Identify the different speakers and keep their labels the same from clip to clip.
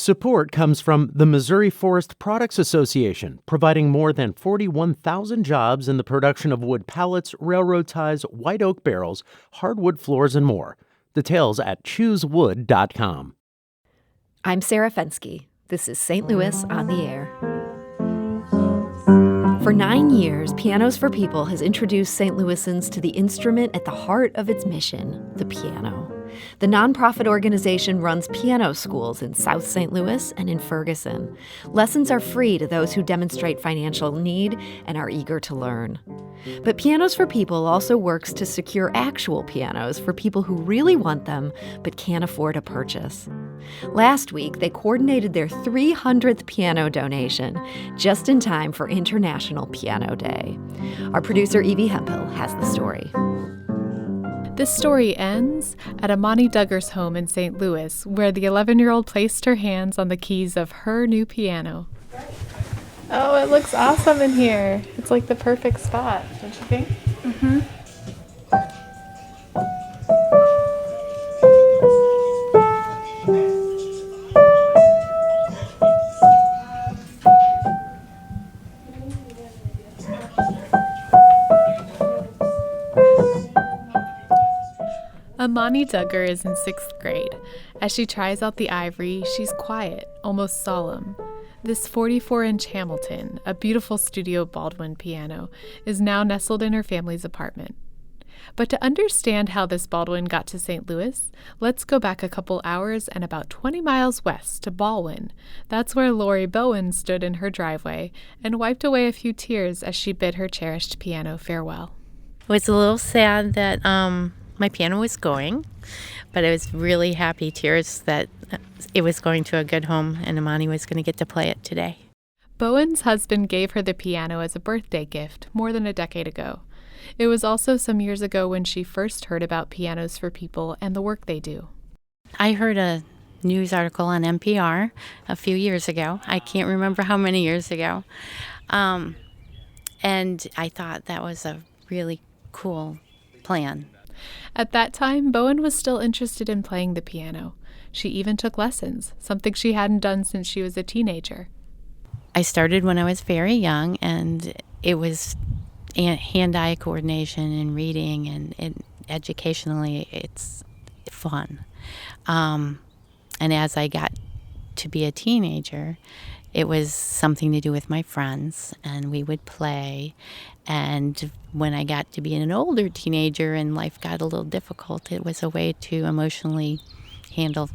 Speaker 1: Support comes from the Missouri Forest Products Association, providing more than 41,000 jobs in the production of wood pallets, railroad ties, white oak barrels, hardwood floors, and more. Details at choosewood.com.
Speaker 2: I'm Sarah Fensky. This is St. Louis on the Air. For 9 years, Pianos for People has introduced St. Louisans to the instrument at the heart of its mission, the piano. The nonprofit organization runs piano schools in South St. Louis and in Ferguson. Lessons are free to those who demonstrate financial need and are eager to learn. But Pianos for People also works to secure actual pianos for people who really want them but can't afford a purchase. Last week, they coordinated their 300th piano donation, just in time for International Piano Day. Our producer, Evie Hemphill, has the story.
Speaker 3: This story ends at Amani Dugger's home in St. Louis, where the 11-year-old placed her hands on the keys of her new piano. Oh, it looks awesome in here. It's like the perfect spot, don't you think? Mm-hmm. Amani Dugger is in 6th grade. As she tries out the ivory, she's quiet, almost solemn. This 44-inch Hamilton, a beautiful studio Baldwin piano, is now nestled in her family's apartment. But to understand how this Baldwin got to St. Louis, let's go back a couple hours and about 20 miles west to Ballwin. That's where Laurie Bowen stood in her driveway and wiped away a few tears as she bid her cherished piano farewell.
Speaker 4: It was a little sad that my piano was going, but I was really happy tears that it was going to a good home and Amani was going to get to play it today.
Speaker 3: Bowen's husband gave her the piano as a birthday gift more than a decade ago. It was also some years ago when she first heard about Pianos for People and the work they do.
Speaker 4: I heard a news article on NPR a few years ago. I can't remember how many years ago. And I thought that was a really cool plan.
Speaker 3: At that time, Bowen was still interested in playing the piano. She even took lessons, something she hadn't done since she was a teenager.
Speaker 4: I started when I was very young, and it was hand-eye coordination and reading, and educationally, it's fun. And as I got to be a teenager, it was something to do with my friends, and we would play. And when I got to be an older teenager and life got a little difficult, it was a way to emotionally handle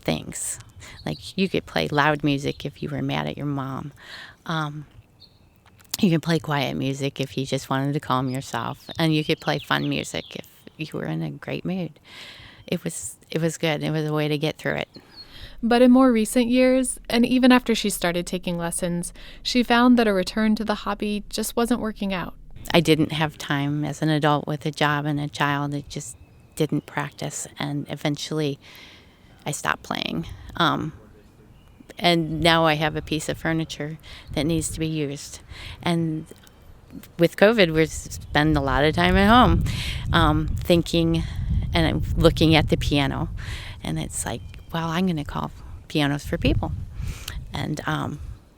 Speaker 4: things. Like, you could play loud music if you were mad at your mom. You could play quiet music if you just wanted to calm yourself. And you could play fun music if you were in a great mood. It was good. It was a way to get through it.
Speaker 3: But in more recent years, and even after she started taking lessons, she found that a return to the hobby just wasn't working out.
Speaker 4: I didn't have time as an adult with a job and a child. It just didn't practice, and eventually I stopped playing. And now I have a piece of furniture that needs to be used. And with COVID, we spend a lot of time at home thinking and looking at the piano. And it's like, well, I'm going to call Pianos for People. And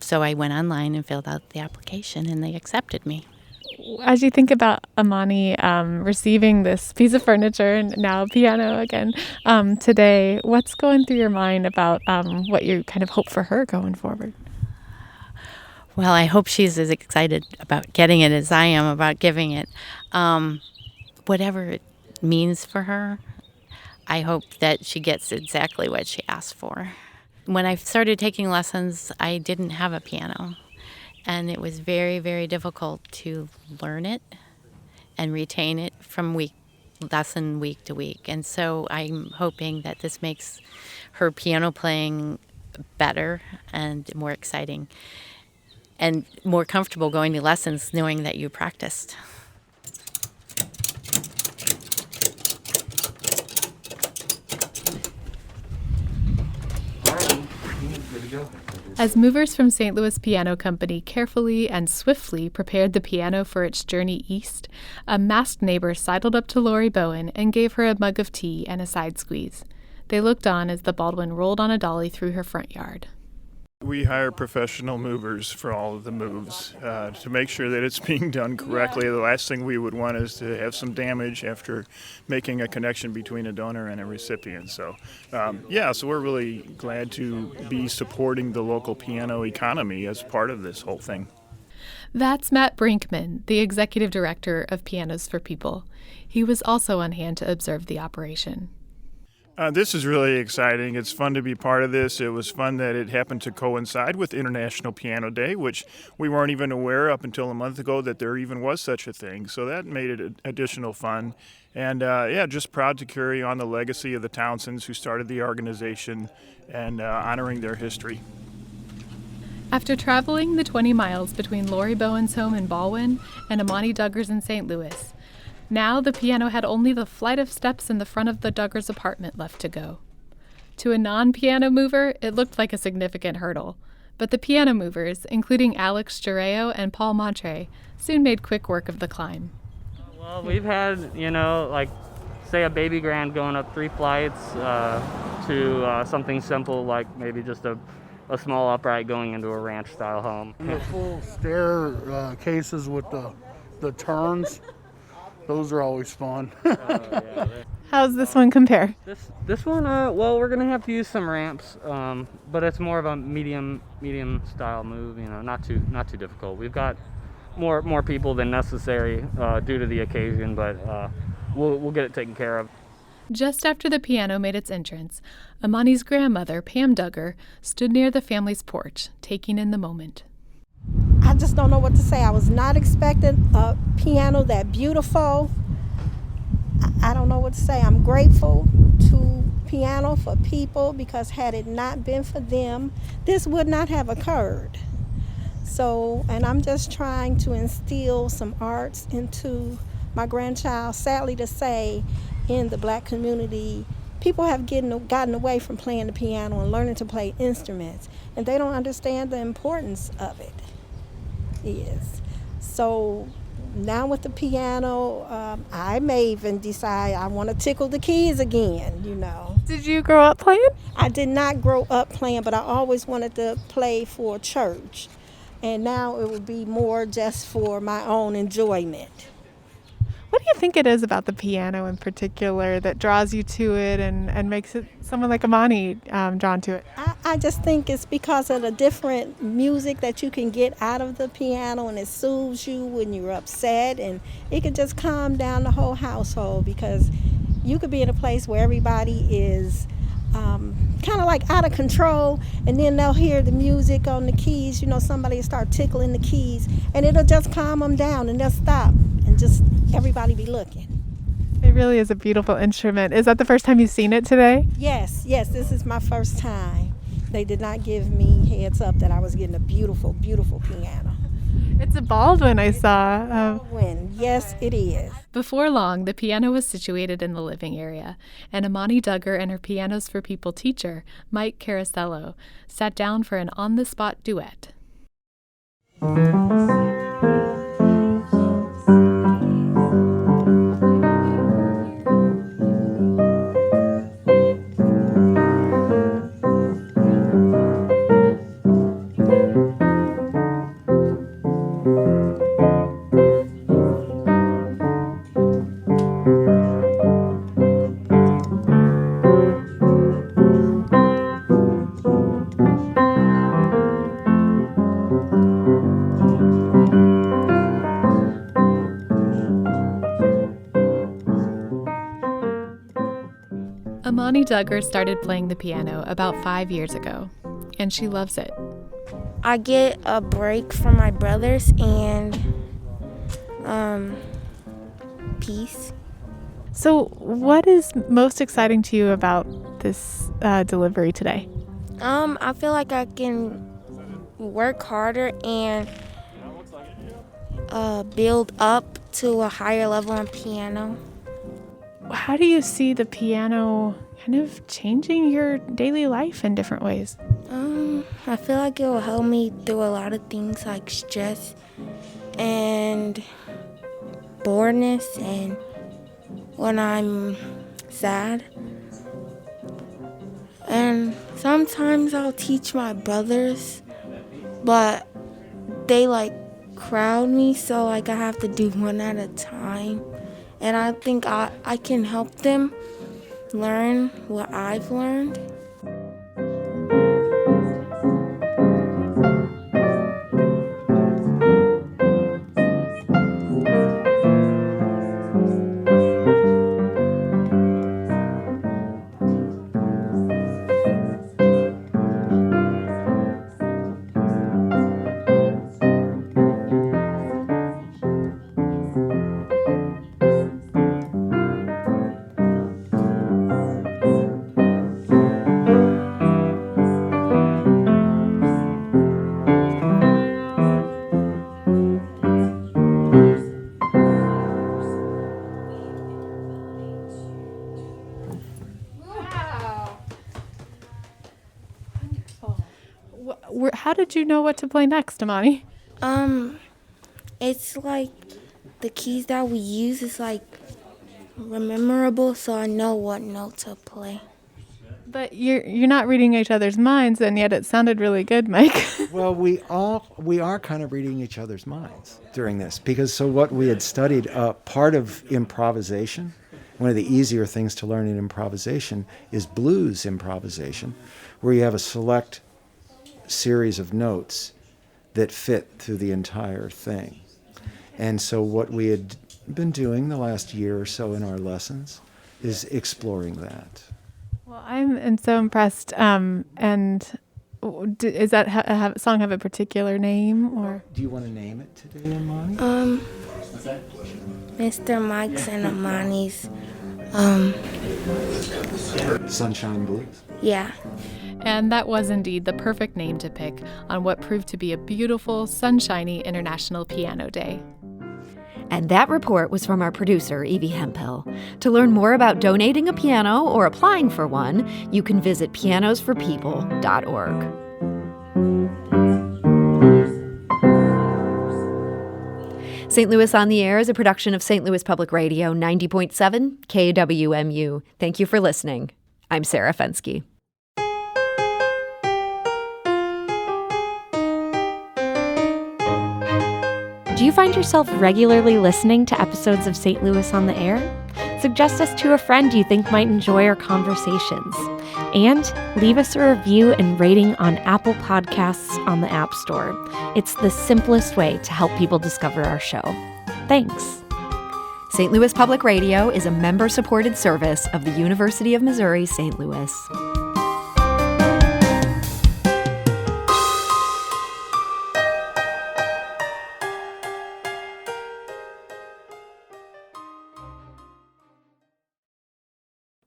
Speaker 4: so I went online and filled out the application, and they accepted me.
Speaker 3: As you think about Amani receiving this piece of furniture and now a piano again today, what's going through your mind about what you kind of hope for her going forward?
Speaker 4: Well, I hope she's as excited about getting it as I am about giving it. Whatever it means for her, I hope that she gets exactly what she asked for. When I started taking lessons, I didn't have a piano. And it was very, very difficult to learn it and retain it from lesson week to week. And so I'm hoping that this makes her piano playing better and more exciting and more comfortable going to lessons knowing that you practiced.
Speaker 3: As movers from St. Louis Piano Company carefully and swiftly prepared the piano for its journey east, a masked neighbor sidled up to Laurie Bowen and gave her a mug of tea and a side squeeze. They looked on as the Baldwin rolled on a dolly through her front yard.
Speaker 5: We hire professional movers for all of the moves to make sure that it's being done correctly. The last thing we would want is to have some damage after making a connection between a donor and a recipient. So we're really glad to be supporting the local piano economy as part of this whole thing.
Speaker 3: That's Matt Brinkman, the executive director of Pianos for People. He was also on hand to observe the operation.
Speaker 5: This is really exciting. It's fun to be part of this. It was fun that it happened to coincide with International Piano Day, which we weren't even aware up until a month ago that there even was such a thing. So that made it additional fun. And just proud to carry on the legacy of the Townsends who started the organization and honoring their history.
Speaker 3: After traveling the 20 miles between Laurie Bowen's home in Ballwin and Amani Dugger's in St. Louis, now the piano had only the flight of steps in the front of the Duggers' apartment left to go. To a non-piano mover, it looked like a significant hurdle, but the piano movers, including Alex Jareo and Paul Montre, soon made quick work of the climb.
Speaker 6: Well, we've had, say a baby grand going up 3 flights to something simple like maybe just a small upright going into a ranch-style home.
Speaker 7: And the full stair cases with the turns. Those are always fun.
Speaker 3: How's this one compare?
Speaker 6: This one, we're gonna have to use some ramps, but it's more of a medium style move. Not too difficult. We've got more people than necessary due to the occasion, but we'll get it taken care of.
Speaker 3: Just after the piano made its entrance, Amani's grandmother, Pam Dugger, stood near the family's porch, taking in the moment.
Speaker 8: I just don't know what to say. I was not expecting a piano that beautiful. I don't know what to say. I'm grateful to Piano for People because had it not been for them, this would not have occurred. So, and I'm just trying to instill some arts into my grandchild. Sadly to say, in the black community, people have gotten away from playing the piano and learning to play instruments, and they don't understand the importance of it. So now with the piano, I may even decide I want to tickle the keys again,
Speaker 3: Did you grow up playing?
Speaker 8: I did not grow up playing, but I always wanted to play for church. And now it would be more just for my own enjoyment.
Speaker 3: What do you think it is about the piano in particular that draws you to it and makes it someone like Amani drawn to it?
Speaker 8: I just think it's because of the different music that you can get out of the piano, and it soothes you when you're upset, and it could just calm down the whole household because you could be in a place where everybody is kind of like out of control, and then they'll hear the music on the keys. Somebody will start tickling the keys, and it'll just calm them down, and they'll stop and just everybody be looking.
Speaker 3: It really is a beautiful instrument. Is that the first time you've seen it today?
Speaker 8: Yes, this is my first time. They did not give me heads up that I was getting a beautiful, beautiful piano.
Speaker 3: It's a Baldwin I saw.
Speaker 8: Baldwin, yes, it is.
Speaker 3: Before long, the piano was situated in the living area, and Amani Dugger and her Pianos for People teacher, Mike Carasello, sat down for an on-the-spot duet. Amani Dugger started playing the piano about 5 years ago, and she loves it.
Speaker 9: I get a break from my brothers and peace.
Speaker 3: So what is most exciting to you about this delivery today?
Speaker 9: I feel like I can work harder and build up to a higher level on piano.
Speaker 3: How do you see the piano kind of changing your daily life in different ways?
Speaker 9: I feel like it will help me through a lot of things like stress and boredness, and when I'm sad. And sometimes I'll teach my brothers, but they crowd me, so I have to do one at a time. And I think I can help them learn what I've learned.
Speaker 3: How did you know what to play next, Amani?
Speaker 9: It's the keys that we use is memorable, so I know what note to play.
Speaker 3: But you're not reading each other's minds, and yet it sounded really good, Mike.
Speaker 10: Well, we are kind of reading each other's minds during this, because what we had studied, part of improvisation, one of the easier things to learn in improvisation is blues improvisation, where you have a select series of notes that fit through the entire thing. And so what we had been doing the last year or so in our lessons is exploring that.
Speaker 3: Well, I'm so impressed. And is that song have a particular name, or
Speaker 10: Do you want to name it today, Amani?
Speaker 9: Mr. Mike's and Amani's,
Speaker 10: Sunshine Blues.
Speaker 9: yeah.
Speaker 3: And that was indeed the perfect name to pick on what proved to be a beautiful, sunshiny International Piano Day.
Speaker 2: And that report was from our producer, Evie Hemphill. To learn more about donating a piano or applying for one, you can visit pianosforpeople.org. St. Louis on the Air is a production of St. Louis Public Radio 90.7 KWMU. Thank you for listening. I'm Sarah Fensky.
Speaker 11: Do you find yourself regularly listening to episodes of St. Louis on the Air? Suggest us to a friend you think might enjoy our conversations. And leave us a review and rating on Apple Podcasts on the App Store. It's the simplest way to help people discover our show. Thanks.
Speaker 2: St. Louis Public Radio is a member-supported service of the University of Missouri, St. Louis.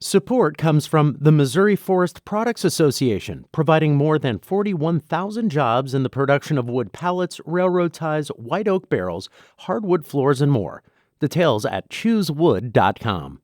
Speaker 1: Support comes from the Missouri Forest Products Association, providing more than 41,000 jobs in the production of wood pallets, railroad ties, white oak barrels, hardwood floors, and more. Details at choosewood.com.